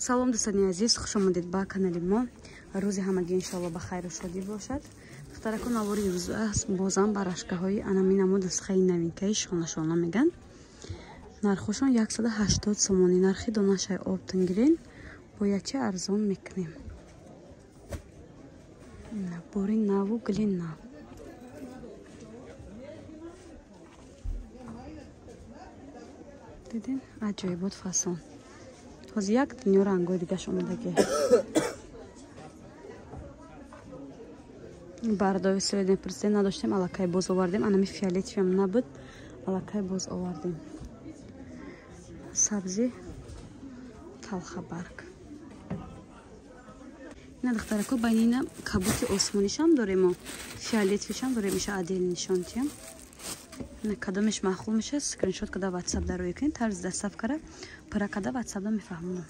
салом дӯстони азиз, хуш омадед ба канали мо. рӯзи ҳамагӣ иншоалло ба хайру шодӣ бошад. духтаракон авори рӯзу аст бозам ба рашкаҳои анами намо нусхаи новинкаи шона меган. нархошон 180 сомонӣ. нархи донашай обтангирен бо ячи арзон мекунем. бори наву гули нав. дидин аҷоибот фасон. ҳозир як дунё рангҳои дигаш омадагӣ. бардои средне президент надоштем, аллакай боз овардем. анами фиолетовиам набуд, аллакай боз овардем. сабзи талхабарг. ина духтарако байни ина кабути осмонишам дорем, фиолетовишам дорем. иша адел нишонтиям. кадомеш маъқул мешад, скриншот када ватсап дарои кунед. тарзи доставкара пара када ватсапда мефаҳмонам.